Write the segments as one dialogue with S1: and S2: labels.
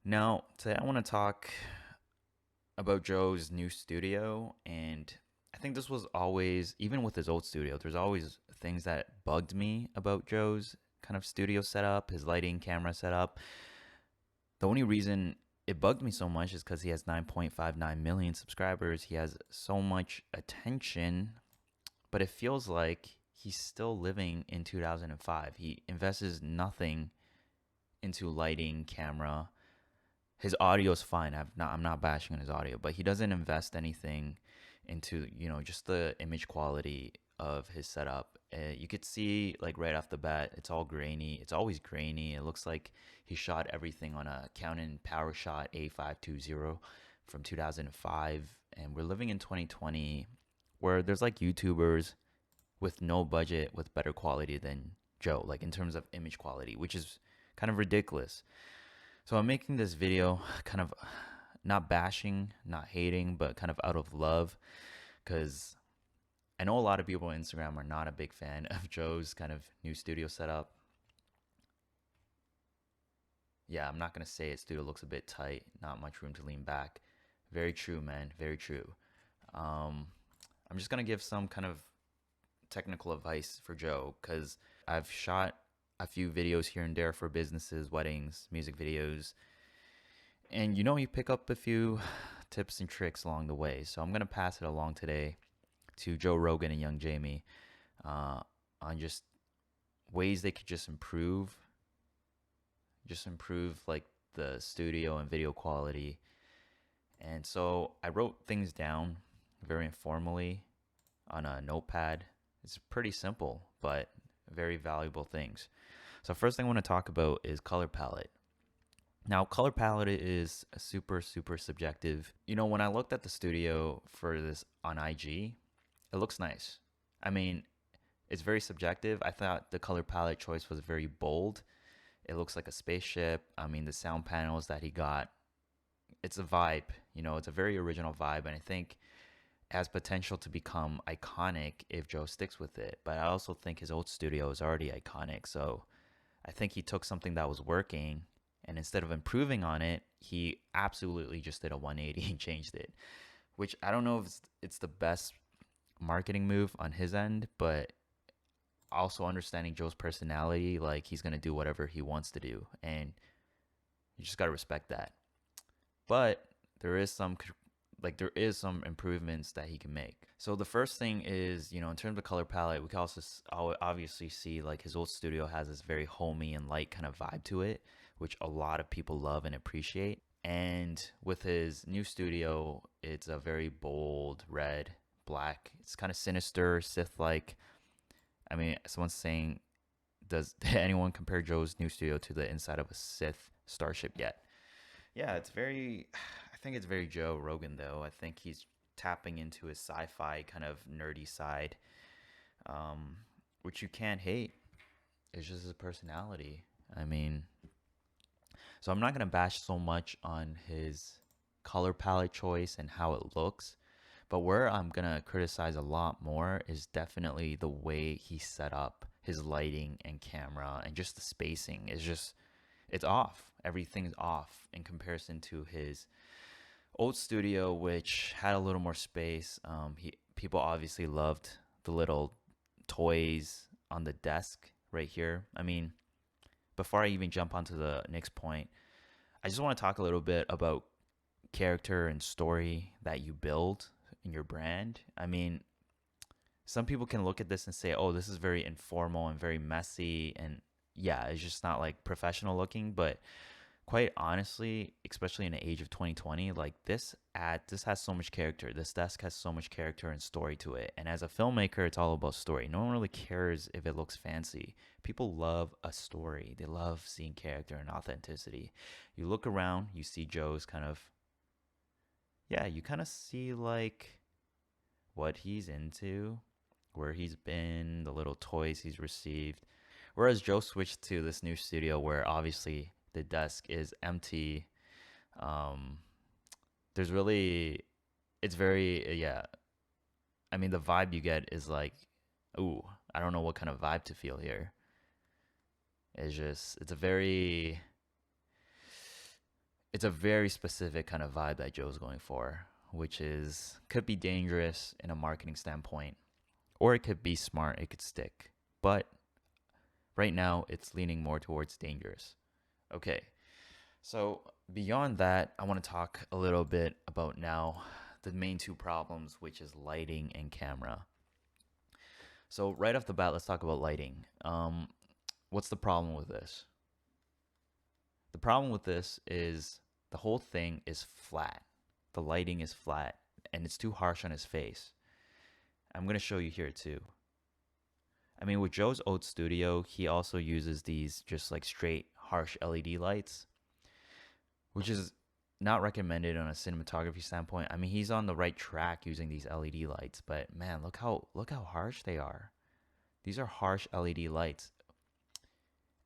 S1: Now, today I want to talk about Joe's new studio, and I think this was always, even with his old studio, there's always things that bugged me about Joe's kind of studio setup, his lighting, camera setup. The only reason it bugged me so much is because he has 9.59 million subscribers. He has so much attention, but it feels like he's still living in 2005. He invests nothing into lighting, camera. His audio is fine. I'm not bashing on his audio, but he doesn't invest anything into just the image quality of his setup. You could see like right off the bat, it's all grainy. It's always grainy. It looks like he shot everything on a Canon PowerShot A520 from 2005, and we're living in 2020 where there's like YouTubers with no budget with better quality than Joe, like in terms of image quality, which is kind of ridiculous. So I'm making this video kind of not bashing, not hating, but kind of out of love because I know a lot of people on Instagram are not a big fan of Joe's kind of new studio setup. Yeah, I'm not going to say his studio looks a bit tight, not much room to lean back. Very true, man. Very true. Um, I'm just going to give some kind of technical advice for Joe because I've shot a few videos here and there for businesses, weddings, music videos, and you pick up a few tips and tricks along the way. So I'm going to pass it along today to Joe Rogan and Young Jamie uh, on just ways they could just improve like the studio and video quality. And so I wrote things down very informally on a notepad. It's pretty simple, but very valuable things. So first thing I want to talk about is color palette. Now, color palette is super, super subjective. When I looked at the studio for this on IG, it looks nice. I mean, it's very subjective. I thought the color palette choice was very bold. It looks like a spaceship. I mean, the sound panels that he got, it's a vibe. It's a very original vibe. And I think it has potential to become iconic if Joe sticks with it. But I also think his old studio is already iconic. So I think he took something that was working and instead of improving on it, he absolutely just did a 180 and changed it, which I don't know if it's the best marketing move on his end, but also understanding Joe's personality, like he's going to do whatever he wants to do. And you just got to respect that. But there is some improvements that he can make. So the first thing is, in terms of color palette, we can also obviously see like his old studio has this very homey and light kind of vibe to it, which a lot of people love and appreciate. And with his new studio, it's a very bold red, black. It's kind of sinister, Sith-like. I mean, someone's saying, does anyone compare Joe's new studio to the inside of a Sith starship yet? Yeah, it's very. I think it's very Joe Rogan though. I think he's tapping into his sci-fi kind of nerdy side, um, which you can't hate. It's just his personality. I mean, so I'm not gonna bash so much on his color palette choice and how it looks, but where I'm gonna criticize a lot more is definitely the way he set up his lighting and camera and just the spacing is just it's off. Everything's off in comparison to his old studio, which had a little more space. People obviously loved the little toys on the desk right here. I mean, before I even jump onto the next point, I just want to talk a little bit about character and story that you build in your brand. I mean, some people can look at this and say, "Oh, this is very informal and very messy," and yeah, it's just not like professional looking, but quite honestly, especially in the age of 2020, like this has so much character. This desk has so much character and story to it. And as a filmmaker, it's all about story. No one really cares if it looks fancy. People love a story. They love seeing character and authenticity. You look around, you see Joe's kind of yeah, you kind of see like what he's into, where he's been, the little toys he's received. Whereas Joe switched to this new studio where obviously the desk is empty. Um, there's really, it's very, yeah. I mean, the vibe you get is like, ooh, I don't know what kind of vibe to feel here. It's a very, it's a very specific kind of vibe that Joe's going for, which is could be dangerous in a marketing standpoint, or it could be smart, it could stick. But right now, it's leaning more towards dangerous. Okay, so beyond that, I want to talk a little bit about now the main two problems, which is lighting and camera. So right off the bat, let's talk about lighting. What's the problem with this? The problem with this is the whole thing is flat. The lighting is flat and it's too harsh on his face. I'm going to show you here too. I mean, with Joe's old studio, he also uses these just like straight harsh LED lights, which is not recommended on a cinematography standpoint. I mean, he's on the right track using these LED lights, but man, look how harsh they are. These are harsh LED lights,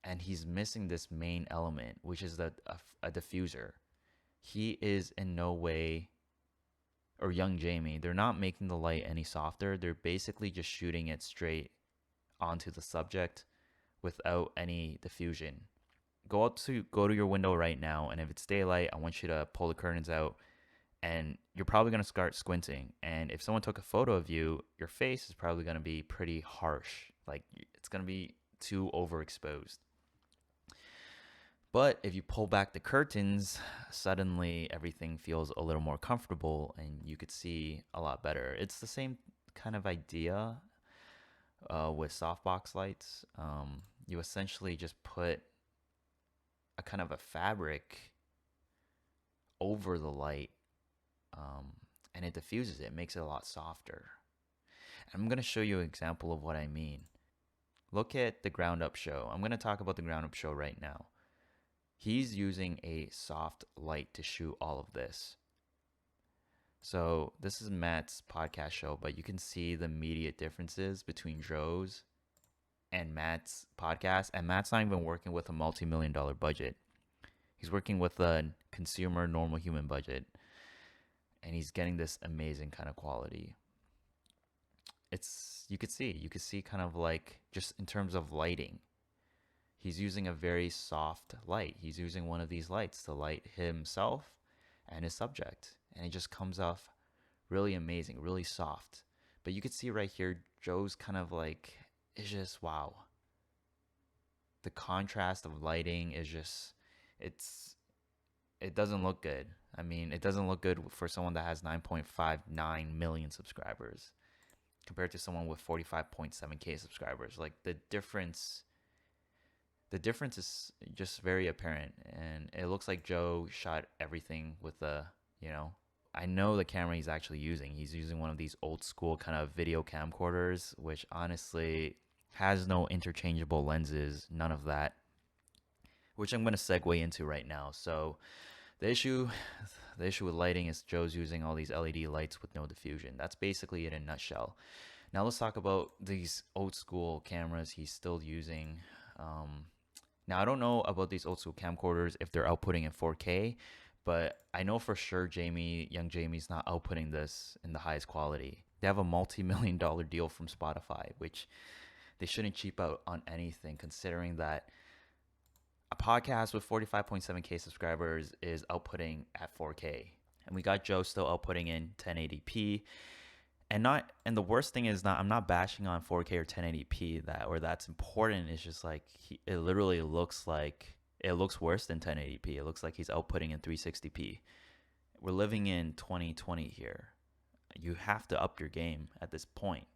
S1: and he's missing this main element, which is a diffuser. He is in no way, or young Jamie, they're not making the light any softer. They're basically just shooting it straight onto the subject without any diffusion. Go to your window right now, and if it's daylight, I want you to pull the curtains out, and you're probably going to start squinting. And if someone took a photo of you, your face is probably going to be pretty harsh. Like, it's going to be too overexposed. But if you pull back the curtains, suddenly everything feels a little more comfortable and you could see a lot better. It's the same kind of idea with softbox lights. You essentially just put a kind of a fabric over the light, and it diffuses it. It makes it a lot softer. I'm going to show you an example of what I mean. Look at the ground up show. I'm going to talk about the ground up show right now. He's using a soft light to shoot all of this. So this is Matt's podcast show, but you can see the immediate differences between Joe's and Matt's podcast. And Matt's not even working with a multi-million-dollar budget. He's working with a consumer, normal human budget. And he's getting this amazing kind of quality. You could see kind of like just in terms of lighting. He's using a very soft light. He's using one of these lights to light himself and his subject. And it just comes off really amazing, really soft. But you could see right here, Joe's kind of like, it's just wow. The contrast of lighting is just, it doesn't look good. I mean, it doesn't look good for someone that has 9.59 million subscribers compared to someone with 45.7K subscribers. Like the difference is just very apparent, and it looks like Joe shot everything with I know the camera he's actually using. He's using one of these old school kind of video camcorders, which honestly has no interchangeable lenses, none of that, which I'm going to segue into right now. So the issue with lighting is Joe's using all these LED lights with no diffusion. That's basically it in a nutshell. Now let's talk about these old school cameras he's still using. Now I don't know about these old school camcorders if they're outputting in 4K, but I know for sure young Jamie's not outputting this in the highest quality. They have a multi-million-dollar deal from Spotify, which they shouldn't cheap out on anything, considering that a podcast with 45.7K subscribers is outputting at 4K. And we got Joe still outputting in 1080p. And the worst thing is I'm not bashing on 4K or 1080p that's important. It's just like it literally looks like it looks worse than 1080p. It looks like he's outputting in 360p. We're living in 2020 here. You have to up your game at this point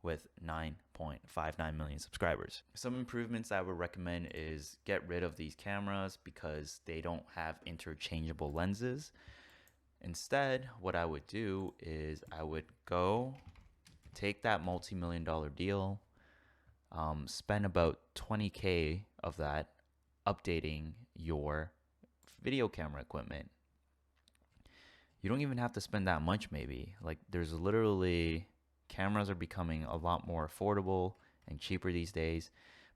S1: with 9.59 million subscribers. Some improvements I would recommend is get rid of these cameras because they don't have interchangeable lenses. Instead, what I would do is I would go take that multi-million-dollar deal, spend about 20K of that updating your video camera equipment. You don't even have to spend that much, maybe. Like, there's literally, cameras are becoming a lot more affordable and cheaper these days.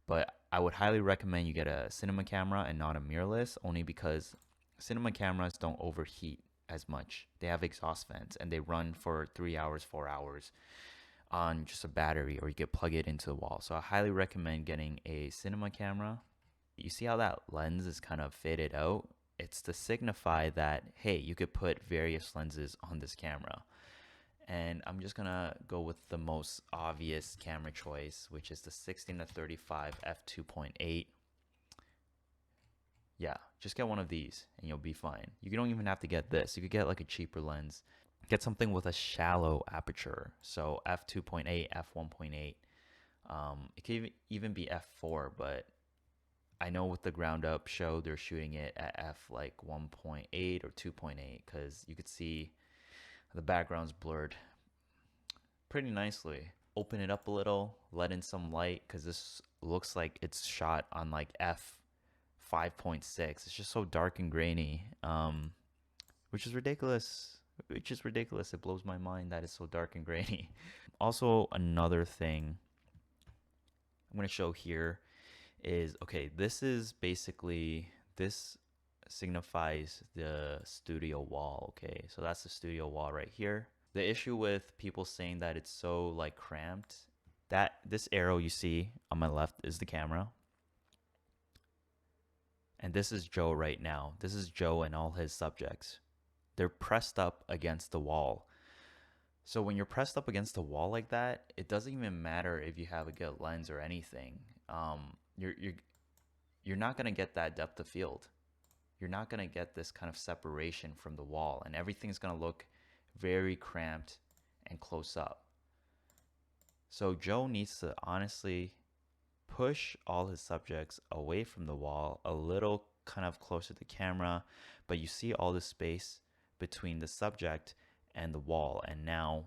S1: But I would highly recommend you get a cinema camera and not a mirrorless, only because cinema cameras don't overheat as much. They have exhaust fans and they run for 3 hours, 4 hours on just a battery, or you could plug it into the wall. So I highly recommend getting a cinema camera. You see how that lens is kind of faded out? it's to signify that, hey, you could put various lenses on this camera. And I'm just gonna go with the most obvious camera choice, which is the 16-35 f2.8. Yeah, just get one of these and you'll be fine. You don't even have to get this. You could get like a cheaper lens. Get something with a shallow aperture. So f2.8, f1.8. It could even be f4, but I know with the ground up show, they're shooting it at f like 1.8 or 2.8 because you could see the background's blurred pretty nicely. Open it up a little, let in some light because this looks like it's shot on like f 5.6. It's just so dark and grainy, which is ridiculous. Which is ridiculous. It blows my mind that it's so dark and grainy. Also, another thing I'm going to show here is, okay, this is basically, this signifies the studio wall. Okay, so that's the studio wall right here. The issue with people saying that it's so like cramped, that this arrow you see on my left is the camera, and this is Joe right now. This is Joe and all his subjects. They're pressed up against the wall. So when you're pressed up against the wall like that, it doesn't even matter if you have a good lens or anything. You're not gonna get that depth of field. You're not gonna get this kind of separation from the wall, and everything's gonna look very cramped and close up. So Joe needs to honestly push all his subjects away from the wall, a little kind of closer to the camera, but you see all the space between the subject and the wall, and now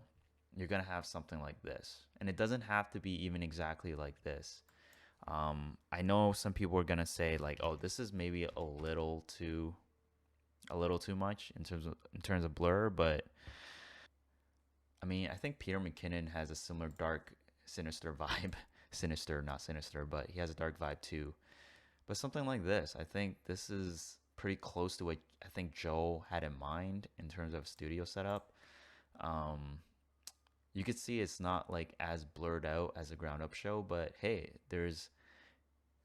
S1: you're gonna have something like this. And it doesn't have to be even exactly like this. I know some people are gonna say like, oh, this is maybe a little too much in terms of blur, but I mean, I think Peter McKinnon has a similar dark, sinister vibe. Sinister, not sinister, but he has a dark vibe too. But something like this, I think this is pretty close to what I think Joe had in mind in terms of studio setup. Um, you could see it's not like as blurred out as a ground up show, but hey, there's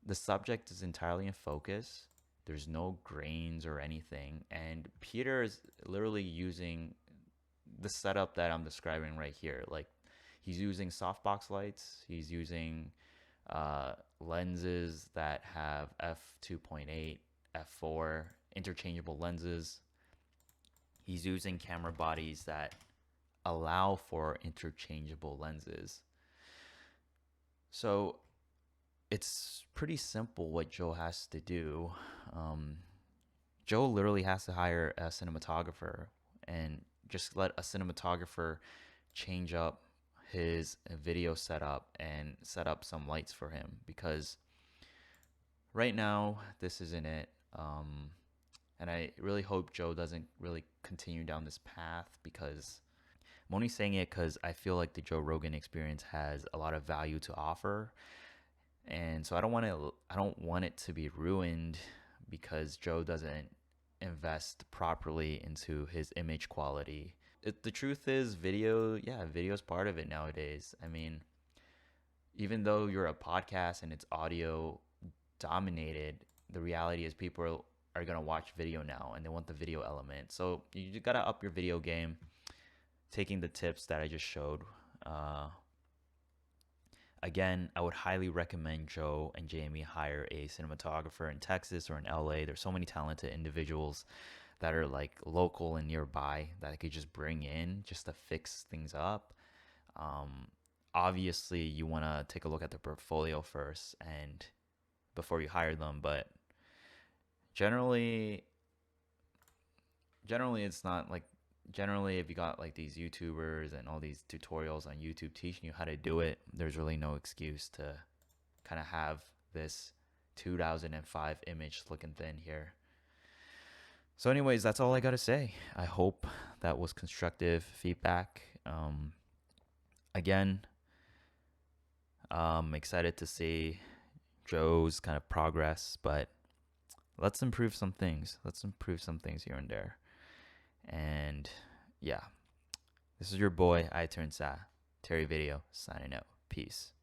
S1: the subject is entirely in focus. There's no grains or anything, and Peter is literally using the setup that I'm describing right here. Like he's using softbox lights. He's using lenses that have f2.8, f4, interchangeable lenses. He's using camera bodies that allow for interchangeable lenses. So it's pretty simple what Joe has to do. Um, Joe literally has to hire a cinematographer and just let a cinematographer change up his video setup and set up some lights for him, because right now this isn't it. And I really hope Joe doesn't really continue down this path, because I'm only saying it because I feel like the Joe Rogan experience has a lot of value to offer, and so I don't want it to be ruined because Joe doesn't invest properly into his image quality. The truth is, video is part of it nowadays. I mean, even though you're a podcast and it's audio dominated, the reality is people are going to watch video now and they want the video element. So you got to up your video game, taking the tips that I just showed. Again, I would highly recommend Joe and Jamie hire a cinematographer in Texas or in LA. There's so many talented individuals that are like local and nearby that I could just bring in just to fix things up. Um, Obviously, you want to take a look at their portfolio first and before you hire them, but generally, generally it's not like generally if you got like these YouTubers and all these tutorials on YouTube teaching you how to do it, there's really no excuse to kind of have this 2005 image looking thin here. So anyways, that's all I got to say. I hope that was constructive feedback. Again, I'm excited to see Joe's kind of progress, but let's improve some things. Let's improve some things here and there. And yeah, this is your boy, I Turn Sa, Terry Video, signing out. Peace.